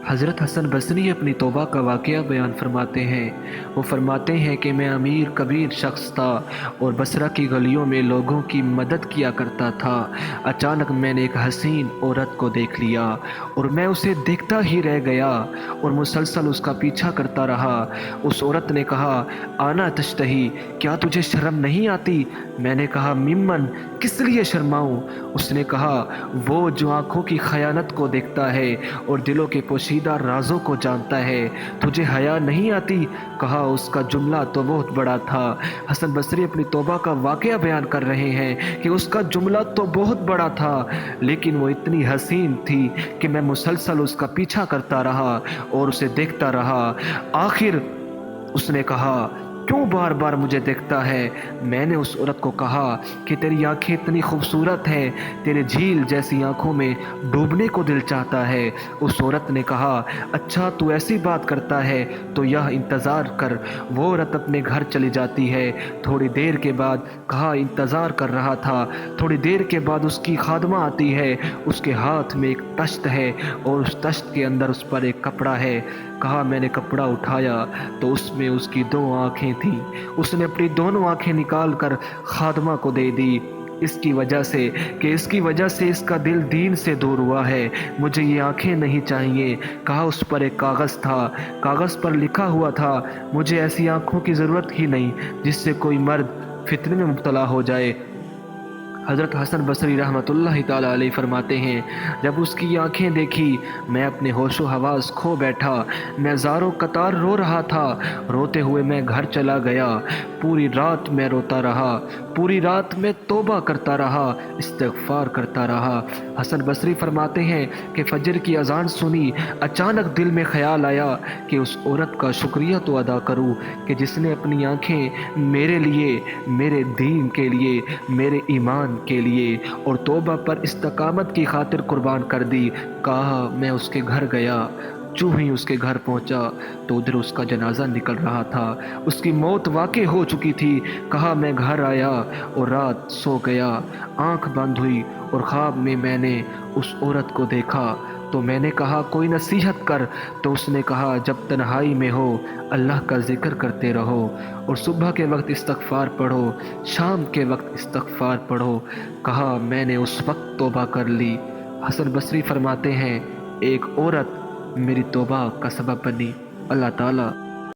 हज़रत हसन बसरी अपनी तौबा का वाक़या बयान फरमाते हैं। वो फरमाते हैं कि मैं अमीर कबीर शख्स था और बसरा की गलियों में लोगों की मदद किया करता था। अचानक मैंने एक हसीन औरत को देख लिया और मैं उसे देखता ही रह गया और मुसलसल उसका पीछा करता रहा। उस औरत ने कहा, आना तश्तही, क्या तुझे शर्म नहीं आती? मैंने कहा, मिम्मन, किस लिए शर्माऊँ? उसने कहा, वो जो आँखों की खयानत को देखता है और दिलों के पोशीदा राज़ों को जानता है, तुझे हया नहीं आती? कहा, उसका जुमला तो बहुत बड़ा था। हसन बसरी अपनी तौबा का वाक़या बयान कर रहे हैं कि उसका जुमला तो बहुत बड़ा था, लेकिन वो इतनी हसीन थी कि मैं मुसलसल उसका पीछा करता रहा और उसे देखता रहा। आखिर उसने कहा, क्यों बार बार मुझे देखता है? मैंने उस औरत को कहा कि तेरी आंखें इतनी खूबसूरत हैं, तेरे झील जैसी आंखों में डूबने को दिल चाहता है। उस औरत ने कहा, अच्छा तू ऐसी बात करता है तो यह इंतज़ार कर। वो औरत अपने घर चली जाती है। थोड़ी देर के बाद कहा, इंतज़ार कर रहा था। थोड़ी देर के बाद उसकी खादमा आती है। उसके हाथ में एक तश्त है और उस तश्त के अंदर उस पर एक कपड़ा है। कहा, मैंने कपड़ा उठाया तो उसमें उसकी 2 आँखें थीं। उसने अपनी दोनों आँखें निकाल कर खादमा को दे दी। इसकी वजह से इसका दिल दीन से दूर हुआ है। मुझे ये आँखें नहीं चाहिए। कहा, उस पर एक कागज़ था। कागज़ पर लिखा हुआ था, मुझे ऐसी आँखों की ज़रूरत ही नहीं जिससे कोई मर्द फितने में मुब्तला हो जाए। हज़रत हसन बसरी रहमतुल्लाहि ताला अलैहि फरमाते हैं, जब उसकी आँखें देखी मैं अपने होशो हवास खो बैठा। मैं ज़ारो कतार रो रहा था। रोते हुए मैं घर चला गया। पूरी रात मैं रोता रहा। पूरी रात मैं तौबा करता रहा, इस्तिग़फ़ार करता रहा। हसन बसरी फरमाते हैं कि फ़जर की अज़ान सुनी। अचानक दिल में ख़याल आया कि उस औरत का शुक्रिया तो अदा करूँ कि जिसने अपनी आँखें मेरे लिए, मेरे दीन के लिए, मेरे ईमान के लिए और तौबा पर इस्तकामत की खातिर कुर्बान कर दी। कहा, मैं उसके घर गया। जो ही उसके घर पहुंचा तो उधर उसका जनाजा निकल रहा था। उसकी मौत वाक़ई हो चुकी थी। कहा, मैं घर आया और रात सो गया। आंख बंद हुई और ख्वाब में मैंने उस औरत को देखा। तो मैंने कहा, कोई नसीहत कर। तो उसने कहा, जब तन्हाई में हो अल्लाह का ज़िक्र करते रहो और सुबह के वक्त इस्तग़फ़ार पढ़ो, शाम के वक्त इस्तग़फ़ार पढ़ो। कहा, मैंने उस वक्त तौबा कर ली। हसन बसरी फरमाते हैं, एक औरत मेरी तौबा का सबब बनी। अल्लाह ताला